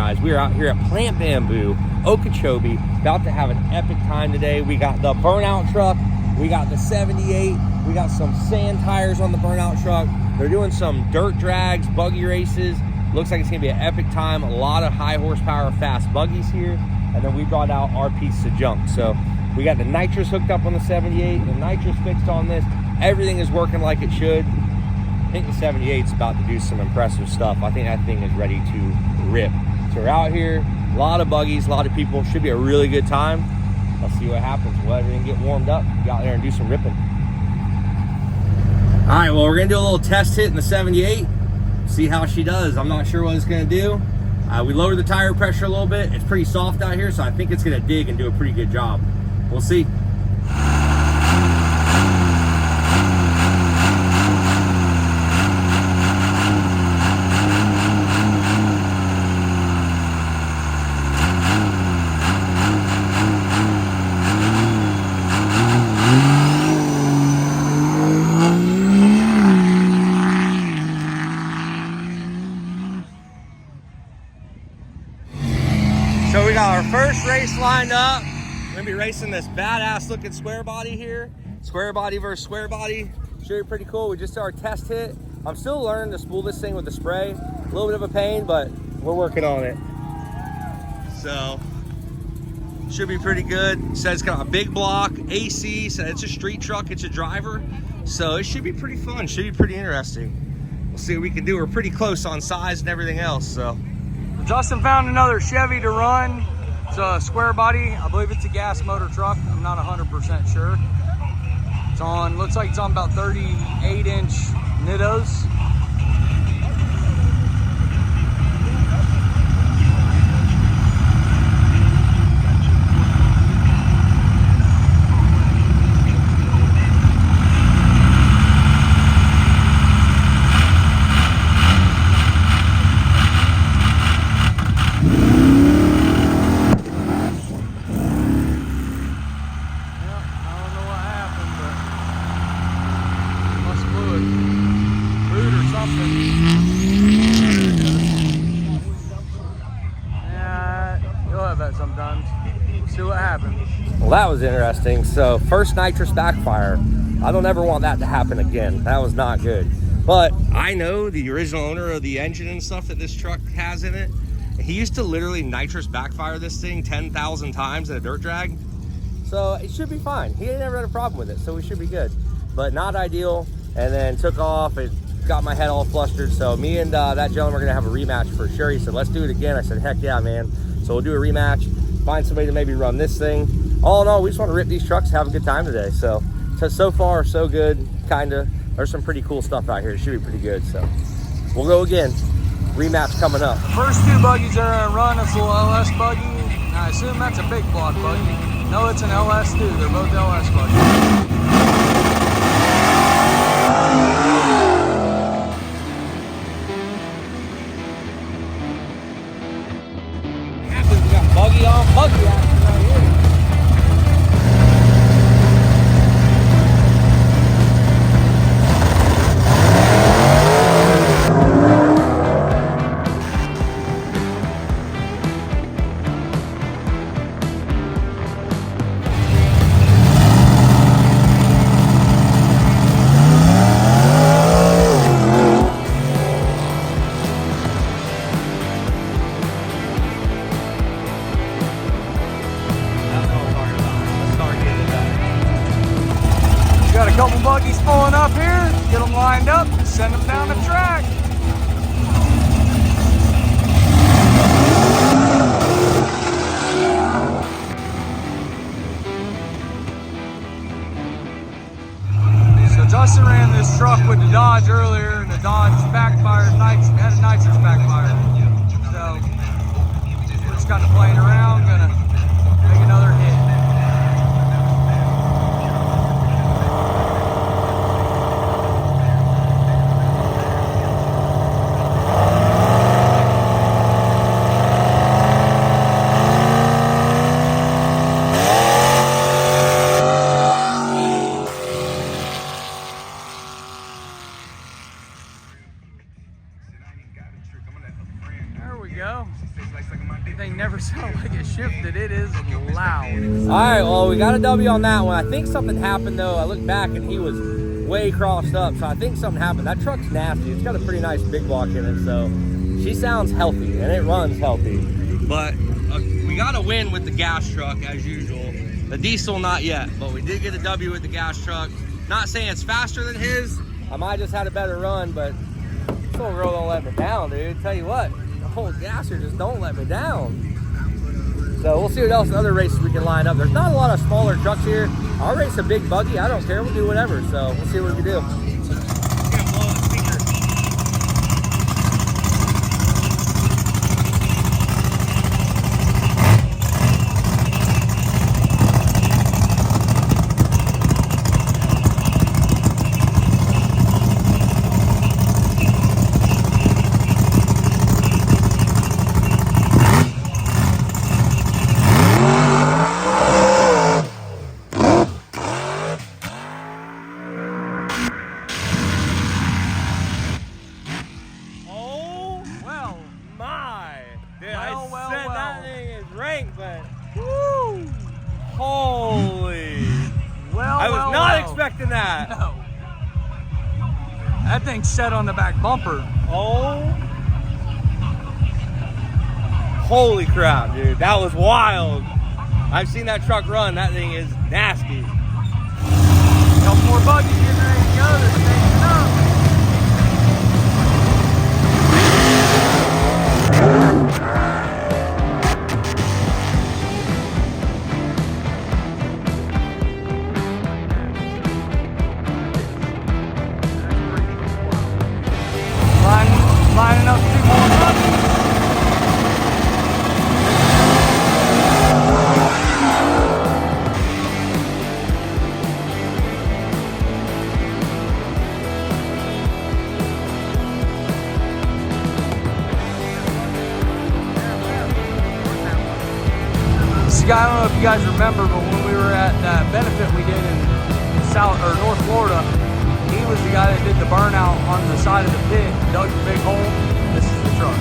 guys? We are out here at Plant Bamboo, Okeechobee, about to have an epic time today. We got the burnout truck, we got the 78, we got some sand tires on the burnout truck. They're doing some dirt drags, buggy races. Looks like it's gonna be an epic time. A lot of high horsepower, fast buggies here. And then we brought out our piece of junk. So we got the nitrous hooked up on the 78, the nitrous fixed on this. Everything is working like it should. I think the 78 is about to do some impressive stuff. I think that thing is ready to rip. So we're out here, a lot of buggies, a lot of people. Should be a really good time. Let's see what happens. We'll let everything get warmed up, get out there and do some ripping. All right, well, we're gonna do a little test hit in the 78, see how she does. I'm not sure what it's gonna do. We lowered the tire pressure a little bit. It's pretty soft out here, so I think it's gonna dig and do a pretty good job. We'll see. So we got our first race lined up. We're gonna be racing this badass looking square body here. Square body versus square body. Should be pretty cool. We just did our test hit. I'm still learning to spool this thing with the spray. A little bit of a pain, but we're working on it. So, should be pretty good. Says it's got a big block, AC, so it's a street truck, it's a driver. So it should be pretty fun, should be pretty interesting. We'll see what we can do. We're pretty close on size and everything else, so. Justin found another Chevy to run. It's a square body. I believe it's a gas motor truck. I'm not 100% sure. It's on, looks like it's on about 38-inch Nittos. Yeah, you'll have that sometimes. See what happens. Well, that was interesting. So first nitrous backfire. I don't ever want that to happen again. That was not good. But I know the original owner of the engine and stuff that this truck has in it. He used to literally nitrous backfire this thing 10,000 times in a dirt drag. So it should be fine. He ain't never had a problem with it, so we should be good. But not ideal. And then took off. It got my head all flustered. So me and that gentleman are gonna have a rematch for sure. He said, let's do it again. I said, heck yeah, man. So we'll do a rematch, find somebody to maybe run this thing. All in all, we just want to rip these trucks, have a good time today. So far, so good, kinda. There's some pretty cool stuff out here. It should be pretty good. So we'll go again. Rematch coming up. The first two buggies are gonna run. It's a little LS buggy. And I assume that's a big block buggy. No, it's an LS too. They're both LS buggies. Buggy on buggy action right here. Got a couple buggies pulling up here, get them lined up, send them down the track. So Justin ran this truck with the Dodge earlier, and the Dodge backfired, had a nitrous backfire. So we're just kind of playing around, gonna make another hit. There we go. The thing never sounded like it shifted. It is loud. All right, well, we got a W on that one. I think something happened, though. I looked back, and he was way crossed up, so I think something happened. That truck's nasty. It's got a pretty nice big block in it, so she sounds healthy, and it runs healthy. But we got a win with the gas truck, as usual. The diesel, not yet, but we did get a W with the gas truck. Not saying it's faster than his. I might just had a better run, but this old girl don't let me down, dude. Tell you what, the old gasser just don't let me down. So we'll see what else other races we can line up. There's not a lot of smaller trucks here. I'll race a big buggy. I don't care. We'll do whatever. So we'll see what we can do. Expecting that. No. That thing's set on the back bumper. Oh. Holy crap, dude. That was wild. I've seen that truck run. That thing is nasty. A couple more Buggies getting ready to go. They're taking up. Lining up 2 more Buggies. I don't know if you guys remember, but when we were at that benefit we did in South or North Florida, he was the guy that did the burnout on the side of the pit, dug the big hole. This is the truck.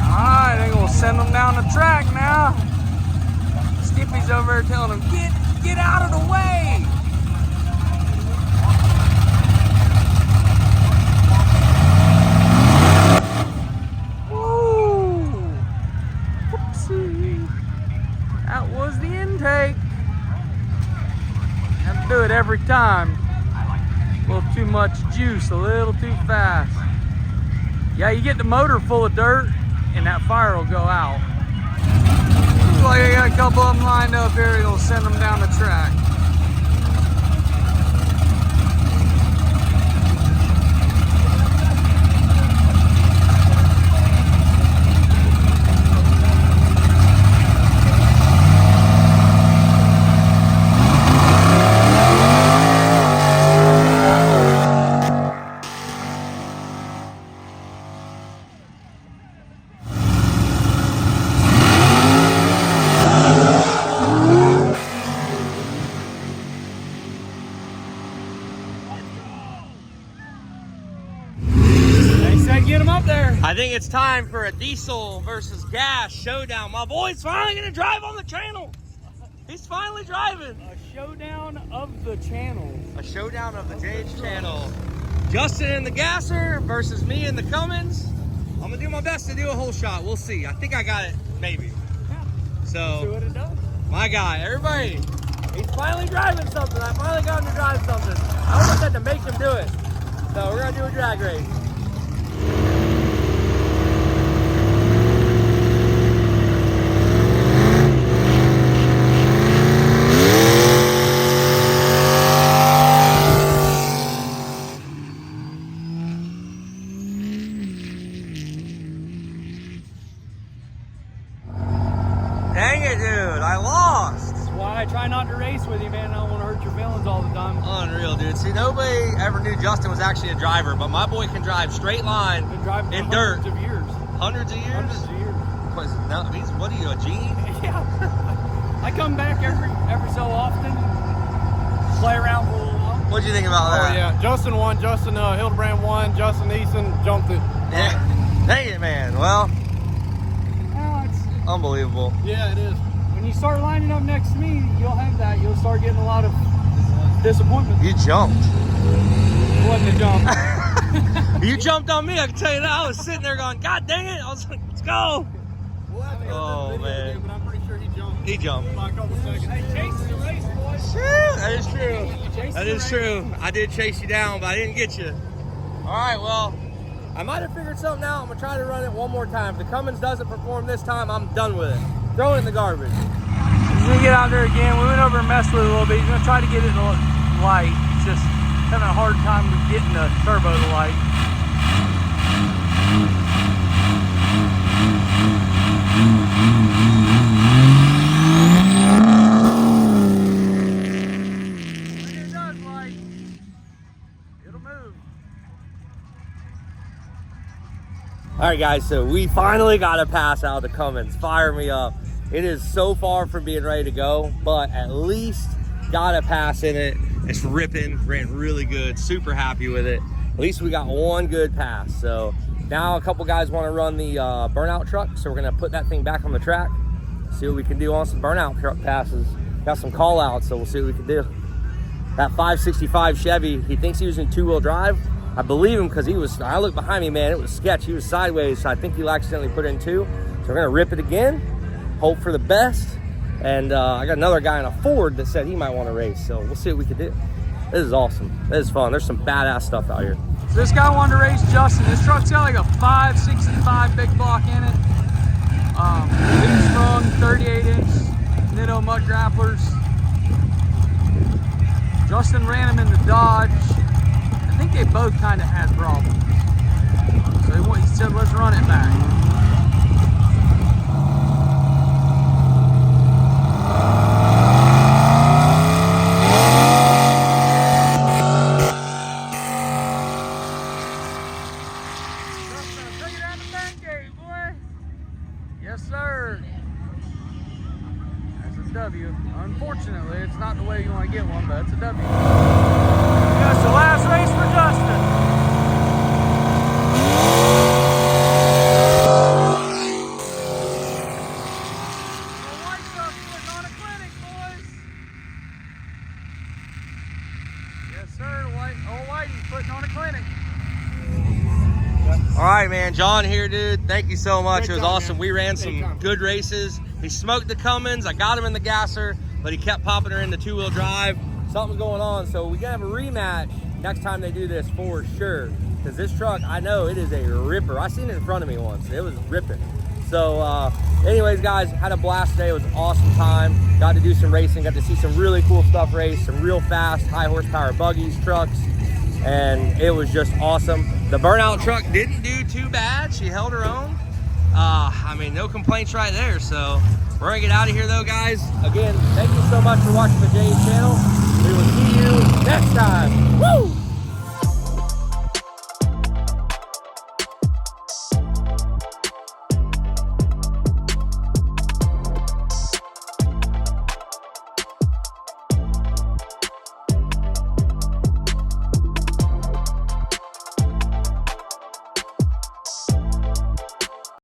Alright, they're gonna send them down the track now. Skippy's over there telling them, get out of the way. That was the intake. Have to do it every time. A little too much juice, a little too fast. Yeah, you get the motor full of dirt and that fire will go out. Looks like I got a couple of them lined up here. It'll send them down the track. Get him up there. I think it's time for a diesel versus gas showdown. My boy's finally gonna drive on the channel. He's finally driving. A showdown of the channel. A showdown of the JH channel. Justin and the gasser versus me and the Cummins. I'm gonna do my best to do a whole shot. We'll see. I think I got it, maybe. Yeah. So, see what it does. My guy, everybody, he's finally driving something. I finally got him to drive something. I almost had to make him do it. So we're gonna do a drag race. Dang it, dude, I lost. That's why I try not to race with you, man. I don't want to hurt your feelings all the time. Unreal, dude. See, nobody ever knew Justin was actually a driver, but my boy can drive straight line Been driving in for dirt. hundreds of years. Hundreds of years? Hundreds of years. What are you, a genie? Yeah. I come back every so often. What'd you think about that? Oh yeah, Justin won. Justin Hildebrand won. Justin Eason jumped it. Yeah. Dang it, man. Well, It's, unbelievable. yeah, it is. When you start lining up next to me, you'll have that. You'll start getting a lot of disappointment. You jumped. It wasn't a jump. You jumped on me, I can tell you that. I was sitting there going, God dang it. I was like, let's go. We'll have to go Oh, to the video man. again, but I'm pretty sure he jumped. He jumped. By a couple seconds. Hey, chase the race, boys. That is true. That is true. I did chase you down, but I didn't get you. All right, well, I might have figured something out. I'm going to try to run it one more time. If the Cummins doesn't perform this time, I'm done with it. Throw it in the garbage. He's gonna get out there again. We went over and messed with it a little bit. He's gonna try to get it to light. It's just having a hard time with getting the turbo to light. When it does light, it'll move. All right, guys, so we finally got a pass out of the Cummins. Fire me up. It is so far from being ready to go, but at least got a pass in it. It's ripping, ran really good, super happy with it. At least we got one good pass. So now a couple guys want to run the burnout truck, so we're gonna put that thing back on the track, see what we can do on some burnout truck passes. Got some call outs, so we'll see what we can do. That 565 Chevy, he thinks he was in two-wheel drive. I believe him because I looked behind me, man, it was sketch. He was sideways, so I think he'll accidentally put it in two. So we're gonna rip it again, hope for the best. And I got another guy in a Ford that said he might want to race, so we'll see what we can do. This is awesome. This is fun. There's some badass stuff out here. So this guy wanted to race Justin. This truck's got like a 565 big block in it. Big sprung, 38-inch Nitto mud grapplers. Justin ran him in the Dodge. I think they both kind of had problems. So he said, let's run it back. Yes, sir. That's a W. Unfortunately, it's not the way you want to get one, but it's a W. That's the last race for Justin. The white stuff's putting on a clinic, boys. Yes, sir. Old Whitey's putting on a clinic. All right, man. John here, dude. Thank you so much. Great It was job, awesome. man. We ran some good races. He smoked the Cummins. I got him in the gasser, but he kept popping her into two-wheel drive. Something's going on, so we gotta have a rematch next time they do this for sure. Because this truck, I know it is a ripper. I seen it in front of me once. It was ripping. So, anyways, guys, had a blast today. It was an awesome time. Got to do some racing. Got to see some really cool stuff race. Some real fast, high horsepower buggies, trucks. And it was just awesome. The burnout truck didn't do too bad. She held her own. I mean, no complaints right there. So we're gonna get out of here though, guys. Again, thank you so much for watching the Jay's channel. We will see you next time. Woo!